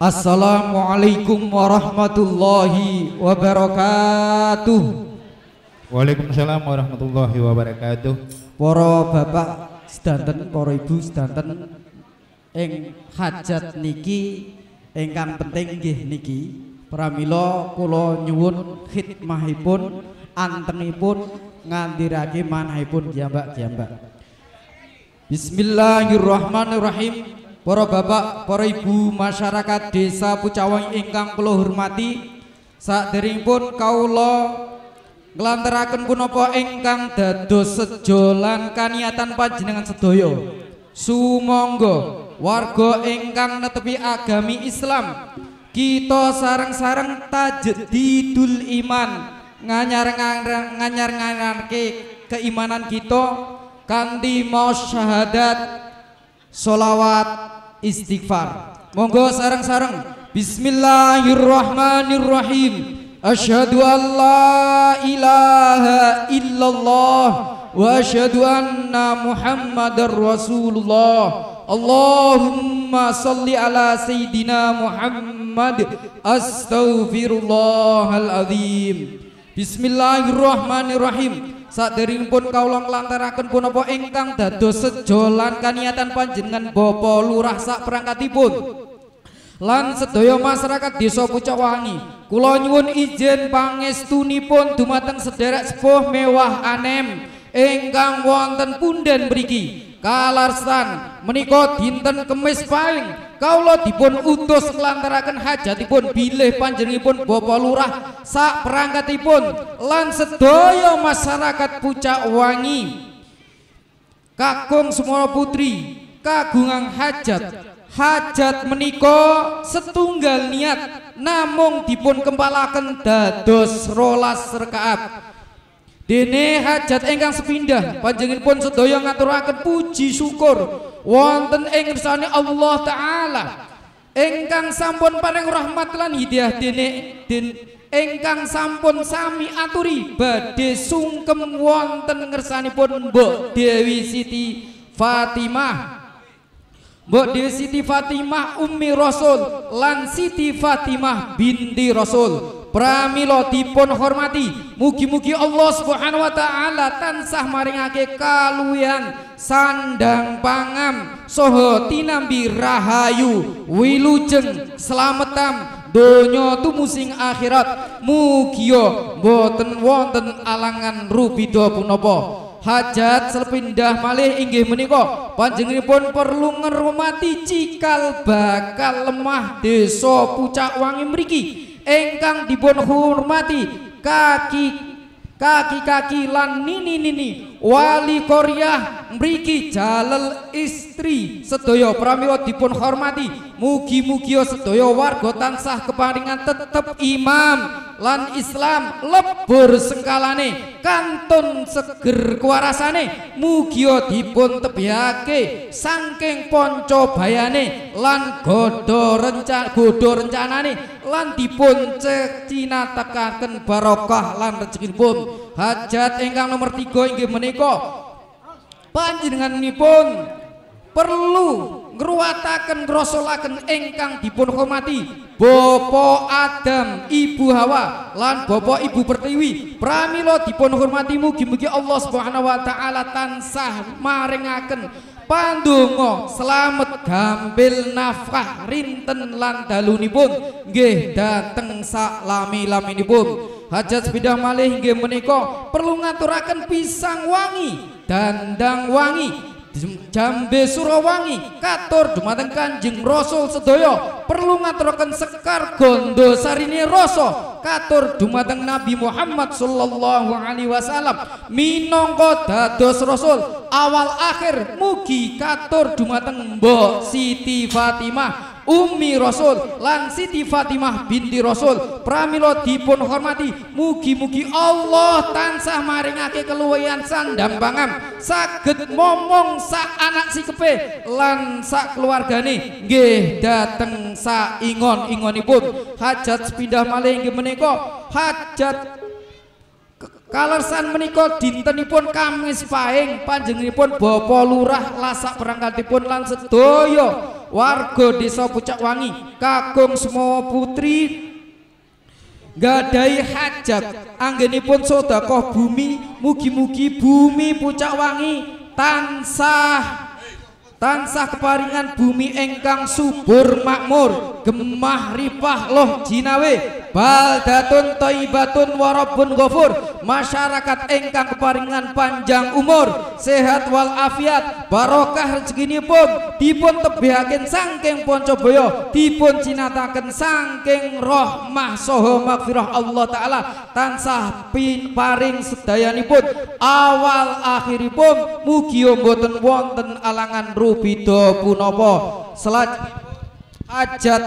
Assalamualaikum warahmatullahi wabarakatuh. Waalaikumsalam warahmatullahi wabarakatuh. Para bapak sedanten, para ibu sedanten ing hajat niki ingkang penting nggih niki pramila kula nyuwun khidmahipun antengipun ngandirake manahipun jambak-jambak. Bismillahirrahmanirrahim. Para bapak, para ibu masyarakat desa Pucawang ingkang kula hormati, saderengipun kaula nglantaraken punapa ingkang dados sejo lan kaniatan panjenengan sedaya. Sumangga warga ingkang netepi agami Islam kita sareng-sareng tajdidul iman, nganyar-nganyarke keimanan kita kanthi maos syahadat, sholawat, istighfar. Monggo sareng-sareng. Bismillahirrahmanirrahim. Asyhadu an la ilaha illallah wa asyhadu anna Muhammadar Rasulullah. Allahumma salli ala sayyidina Muhammad. Astaghfirullahaladzim. Bismillahirrahmanirrahim. Saderengipun kawula nglantaraken punapa ingkang dados sejo lan kaniatan panjenengan Bapak Lurah sak perangkatipun lan sedaya masyarakat Desa Pucawangi, kula nyuwun izin pangestunipun dumateng sedherek sepuh mewah anem ingkang wonten punden mriki. Kalarsan menika dinten Kemis Pahing kawula dipun utus nglantaraken hajatipun bilih panjenenganipun Bapak Lurah sak perangkatipun lan sedaya masyarakat Pucawangi kakung Semara Putri kagungan hajat. Hajat menika setunggal niat namung dipun kempalaken dados 12 rakaat. Dene hajat ingkang sepindah panjenenganipun sedaya ngaturaken puji syukur wonten ing ngersane Allah taala ingkang sampun paring rahmat lan hidayah dene ingkang sampun sami aturi badhe sungkem wonten ngersanipun Mbok Dewi Siti Fatimah, Mbok Dewi Siti Fatimah Ummi Rasul lan Siti Fatimah binti Rasul. Pramila dipun hormati, mugi-mugi Allah Subhanahu wa taala tansah maringake kaluwihan sandang pangam saha tinambi rahayu wilujeng slametam donya tumusing akhirat. Mugia boten wonten alangan rubida punapa. Hajat sepindah malih inggih menika panjenenganipun perlu ngurmati cikal bakal lemah Desa Pucawangi mriki ingkang dipun hormati kaki lan nini wali Koryah mriki jalel istri sedaya pramila dipun hormati. Mugi-mugi sedaya warga tansah keparingan tetep imam lan Islam lebur sengkalane kantun seger kuarasane. Mugi dipun tebihake saking panca bayane lan godho rencanane lan dipun cinatekaken barokah lan rezekinipun. Hajat ingkang nomor 3 inggih menika panjenenganipun perlu ngruwataken ngrasulaken ingkang dipun hormati Bapak Adam, Ibu Hawa lan Bapak Ibu Pertiwi. Pramila dipun hormati, mugi-mugi Allah Subhanahu wa taala tansah maringaken pandonga slamet gampil nafkah rinten lan dalunipun nggih dhateng sak lami-laminipun. Hajat sepindah malih inggih menika perlu ngaturaken pisang wangi, dandang wangi, jambe surawangi katur dumateng Kanjeng Rasul sedaya. Perlu ngaturaken sekar gondo sarine rasa katur dumateng Nabi Muhammad sallallahu alaihi wasallam minangka dados rasul awal akhir. Mugi katur dumateng Mbok Siti Fatimah Ummi Rasul lan Siti Fatimah binti Rasul. Pramila dipun hormati, mugi-mugi Allah tansah maringake keluwihan sandang pangam saged momong sak anak sikepe lan sak keluargane nggih dhateng sak ingon-ingonipun. Hajat sepindah malih inggih menika hajat kalersan menika dintenipun Kamis Pahing panjenenganipun Bapak Lurah lasak perangkatipun lan sedaya warga desa Pucak Wangi kakung semua putri gadai hajat anggenipun sedekah bumi, mugi-mugi bumi Pucak Wangi tansah keparingan bumi engkang subur makmur, gemah ripah loh jinawe, baldatun thayyibatun warabun ghafur, masyarakat engkang keparingan panjang umur, sehat wal afiat, barokah rezekinipun dipun tebihaken saking Poncobaya, dipun cinataken saking rahmah saha magfirah Allah taala, tansah paring sedayanipun awal akhiripun mugi mboten wonten alangan rubida punapa. Hajat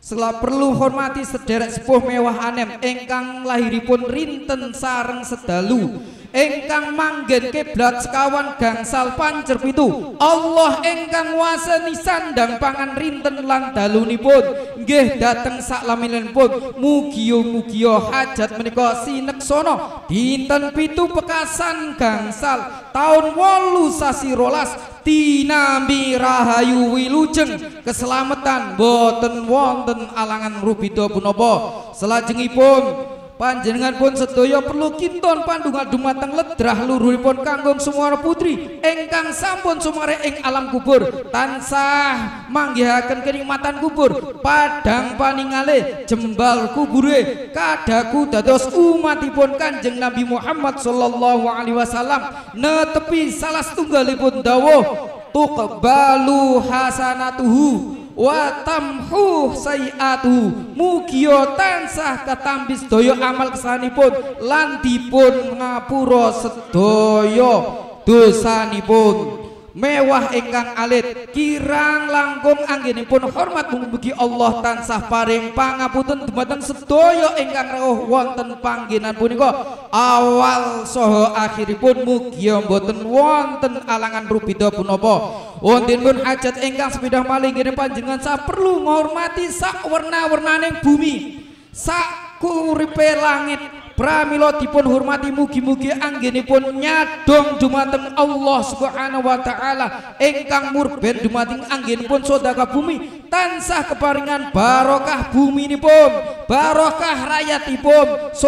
setelah perlu hormati sederek sepuh mewah anem engkang lahiripun rinten sareng sedalu engkang manggen kiblat sekawan gangsal pancer pitu, Allah engkang wasani sandang pangan rinten lan dalunipun nggih dateng saklaminipun mugi-mugi hajat menika sineksana dinten pitu pekasan gangsal tahun 8 sasi 12 tinambi rahayu wilujeng keselamatan boten wonten alangan rubida punapa. Salajengipun panjenengan pun sedaya perlu kinton pandungan dumateng ledrah luruhipun kanggung semua putri engkang sampun sumare ing alam kubur tansah manggihaken kenikmatan kubur padang paningale jembal kubure kadaku dados umatipun Kanjeng Nabi Muhammad sallallahu alaihi wasallam netepi salah setunggalipun dawuh tuqbalu hasanatuhu wa tamhu sayiatuhu, mugia tansah katambis daya amal kesanipun lan dipun ngapura sedaya dosanipun. Mewah ingkang alit kirang langkung anggenipun hormat mugi Allah tansah paring pangapunten dumateng sedaya ingkang rawuh wonten panggenan punika awal saha akhiripun mugi mboten wonten alangan rubida punapa. Wontenipun hajat ingkang sepindah malih nggih panjenengan sa perlu ngormati sak werna-wernaning bumi sak kuripe langit pramila dipun hormati mugi-mugi anggenipun nyadong dumateng Allah Subhanahu wa taala ingkang murben dumateng anggenipun sedekah bumi tansah keparingan barokah buminipun, barokah rakyatipun,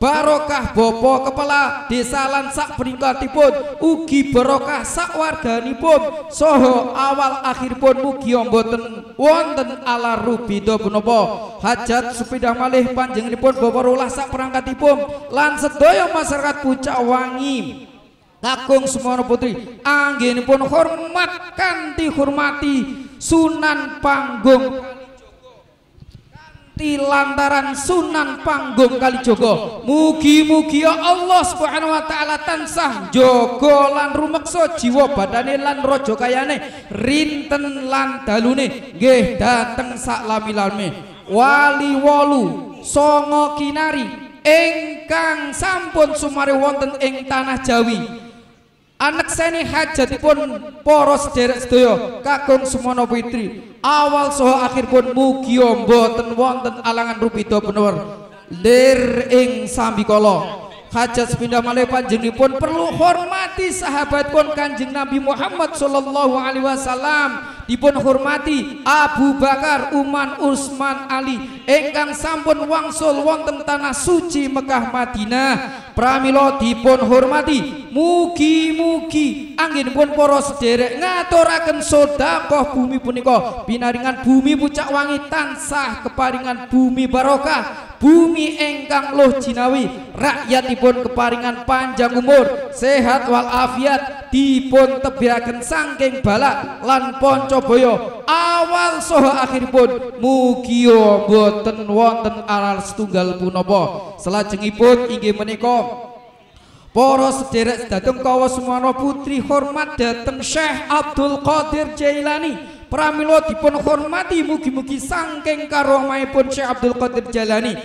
barokah bapa kepala desa lan sak peringkatipun ugi barokah sak warganipun saha awal akhiripun mugi mboten wonten ala rubida punapa. Hajat sepindah malih panjenenganipun bapa rolah sak perangkatipun lan sedaya masyarakat Pucak Wangi kakung semana putri anggenipun hormat kanthi hormati Sunan Panggung lantaran Sunan Panggung Kalijogo mugi-mugi Allah Subhanahu wa taala tansah jaga lan rumeksa jiwa badane lan raja kayane rinten lan dalune nggih dateng saklami-lami wali wolu songo kinari ingkang sampun sumare wonten ing tanah Jawi anek seni hajatipun para sederek sedaya kakung semana putri awal saha akhiripun mugi mboten wonten alangan rubida bener lir ing sambikala. Hajat sepindah malih panjenenganipun perlu hormati sahabatipun Kanjeng Nabi Muhammad sallallahu alaihi wasallam dipun hormati Abu Bakar, Umar, Utsman, Ali ingkang sampun wangsul wonten tanah suci Mekah Madinah pramila dipun hormati mugi-mugi anggenipun para sederek ngaturaken sedekah bumi punika pinaringan bumi Pucak Wangi tansah keparingan bumi barokah bumi engkang luh jinawi rakyatipun keparingan panjang umur sehat wal afiat dipun tebihaken saking balak lan Poncobaya awal saha akhiripun mugi boten wonten aral setunggal punapa. Salajengipun inggih menika para sederek dateng kawa semana putri hormat dateng Syekh Abdul Qadir Jailani pramila dipun hormati mugi-mugi saking karomahipun Syekh Abdul Qadir Jailani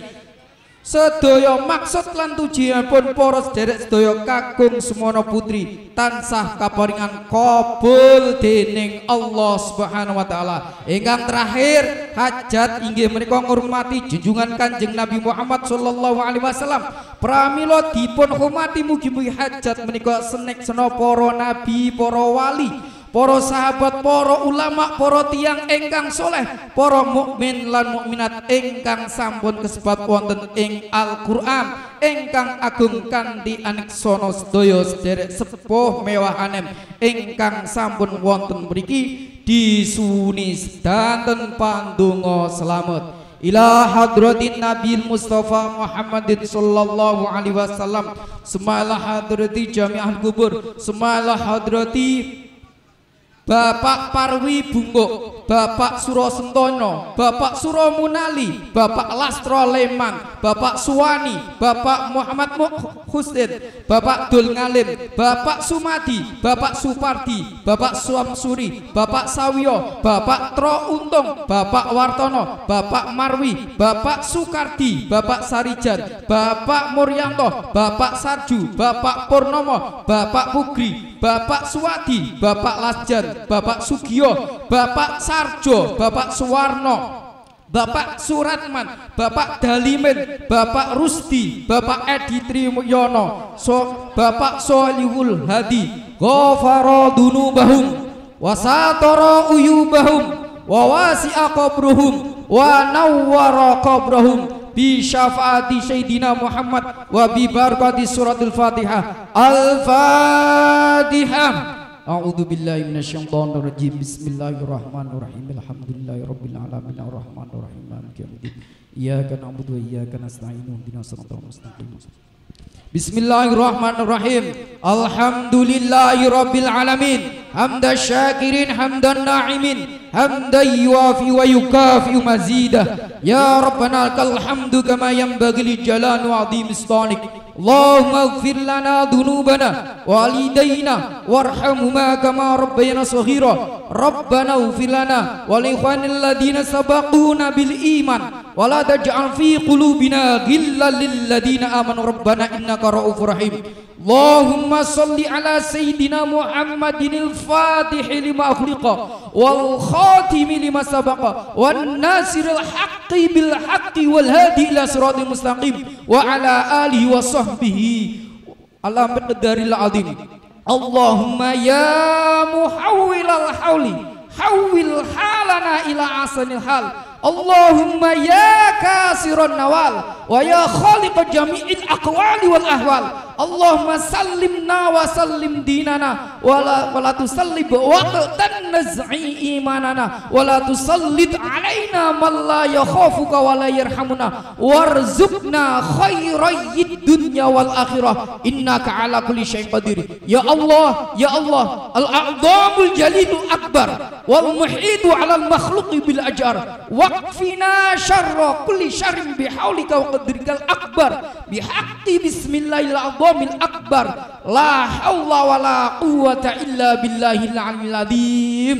sedaya maksud lan tujuanipun para sederek sedaya kakung semana putri tansah kaparingan kabul dening Allah Subhanahu wa taala. Ingkang terakhir hajat inggih menika ngurmati junjungan Kanjeng Nabi Muhammad sallallahu alaihi wasallam pramila dipun hormati mugi-mugi hajat menika seneksena para nabi para wali para sahabat, para ulama, para tiyang ingkang soleh, para mukmin lan mukminat ingkang sampun kesebat wonten ing Al-Qur'an ingkang agung kanthi aniksana sedaya sederek sepuh mewahanem ingkang sampun wonten mriki disuni sedanten pandonga selamat ila hadratin Nabi Mustafa Muhammadin sallallahu alaihi wasallam, semaila hadrati jami'ah kubur, semaila hadrati Bapak Parwi Bungkuk, Bapak Suro Sentono, Bapak Suro Munali, Bapak Lastro Leman, Bapak Suwani, Bapak Muhammad Hussein, Bapak Dul Ngalim, Bapak Sumadi, Bapak Supardi, Bapak Suamsuri, Bapak Sawiyo, Bapak Tro Untung, Bapak Wartono, Bapak Marwi, Bapak Sukardi, Bapak Sarijan, Bapak Muryanto, Bapak Sarju, Bapak Purnomo, Bapak Pugri, Bapak Suwadi, Bapak Lasjan, Bapak Sugiyo, Bapak Sarjo, Bapak Suwarno, Bapak Suratman, Bapak Dalimin, Bapak Rusdi, Bapak Edi Triyono, Bapak Solihul Hadi, Ghafara dunubahum wasatara uyubahum wa wasi'a qabruhum wa nawwara qabrahum bi syafaati Sayyidina Muhammad wa bi barakati suratul Fatihah. Al-Fatihah. A'udzu billahi minasyaitonir rajim. Bismillahirrahmanirrahim. Alhamdulillahirabbil alamin arrahmanir rahim maliki yaumiddin. Iyyaka na'budu wa iyyaka nasta'in ihdinas siratal mustaqim. Bismillahirrahmanirrahim. Alhamdulillahirabbil alamin. Hamdan syakirin hamdan na'imin. Hamdan yuwafi wa yukafi mazidah. Ya Rabbana lakal hamdu kama yanbaghi li jalali wa 'azimi sultanik. Allahumma ighfir lana dhunubana wa walidayna warhamhuma kama rabbayana shaghira. Rabbana ighfir lana wa li ikhwanil ladina sabaquna bil iman wa la taj'al fi qulubina ghillan lil ladina amanu rabbana innaka ra'ufur rahim. Allahumma salli ala sayyidina Muhammadinil fatihi lima ukhliqa wal khatimi lima sabaqa wan nasiril haqqi bil haqqi wal hadi ila siratal mustaqim wa ala alihi wa sahbihi ala miqdaril azim. Allahumma ya muhawwilal hauli hawwil halana ila asanil hal. Allahumma ya kasiran nawal wa ya khaliqa jami'il aqwali wal ahwal. Allahumma sallimna wa sallim dinana wa la tusallib waqtan naz'i imanana wa la tusallit alaina man la yakhafuka wa la yarhamuna warzuqna khairay dunya wal akhirah innaka ala kulli syai'in qadir. Ya Allah, ya Allah, al-a'zamul jalilul akbar wal muhitu ala al-makhluqi bil ajar waqfina syarra kulli syarrin bihaulika wa qadrikal akbar bihaqqi bismillahil azamil akbar la haula wa la quwwata illa billahil aliyil azim.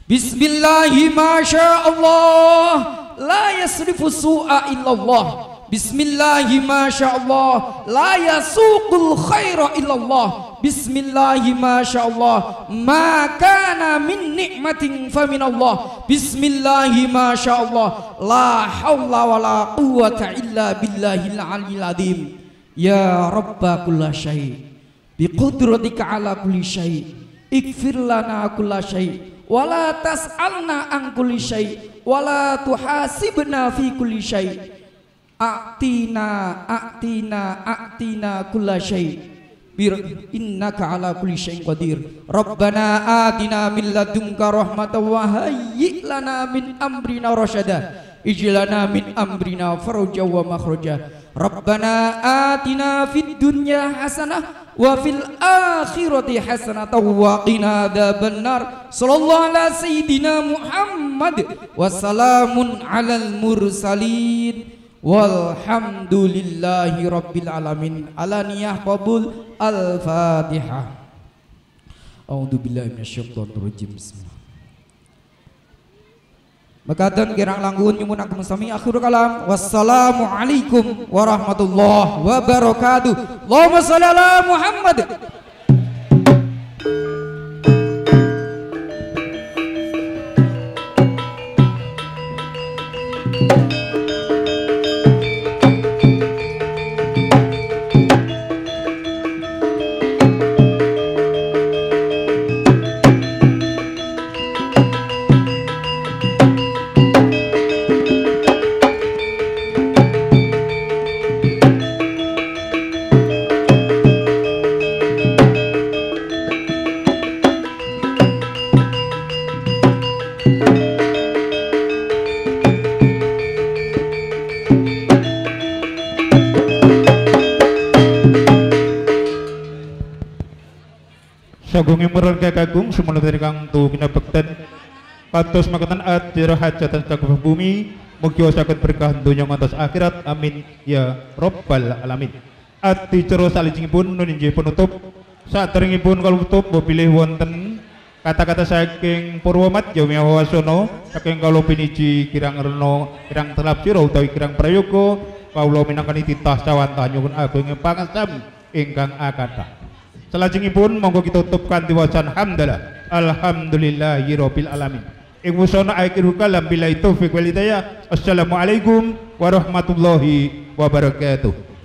Bismillahi masya Allah la yasrifu su'a illallah. Bismillahi masya Allah la yasuqul khaira illallah. Bismillahi masya Allah ma kana min ni'matin fa min Allah. Bismillahi masya Allah la haula wa la quwwata illa billahil aliyil azim. Ya Rabba kulla syai' bi qudratika ala kulli syai' ighfir lana kulla syai' wa la tas'alna an kulli syai' wa la tuhasibna fi kulli syai'. A'tina kulla syai' innaka ala kulli syai'in qadir. Rabbana atina min ladunka rahmatan wa hayyi' lana min amrina rasyada ij'alna min amrina faraja wa makhraja. Rabbana atina fid dunya hasanah wa fil akhirati hasanah wa qina adzabannar. Sallallahu ala sayyidina Muhammad wa salamun alal mursalin walhamdulillahi rabbil alamin. Alaniyah qabul. Al-Fatihah. A'udzu billahi minasyaitonir rajim. Bismillah. Makadan kirang langgun nyumun agem sami akhirul kalam. Wassalamu alaikum warahmatullahi wabarakatuh. Allahumma shalli ala Muhammad. sagunging mural kagagung sumulot dari kang tu kinabekten kados makaten adir hajatan saged bumi mugi saged berkah donya ngantos akhirat amin ya rabbal alamin. Ati cero salijengipun nun inggih penutup saderengipun kalutup pilih wonten kata-kata saking Purwomat Jawa Wasono saking kula piniji kirang rena kirang telapsira utawi kirang prayoga kawula minangkani titah sawantah nyuwun agung pangasam ingkang akathah. Salajengipun monggo kita tutup kanthi wacan hamdalah alhamdulillahirabbil alamin. Ing wusana akhirul kalam billahi taufiq wal hidayah. Assalamualaikum warahmatullahi wabarakatuh.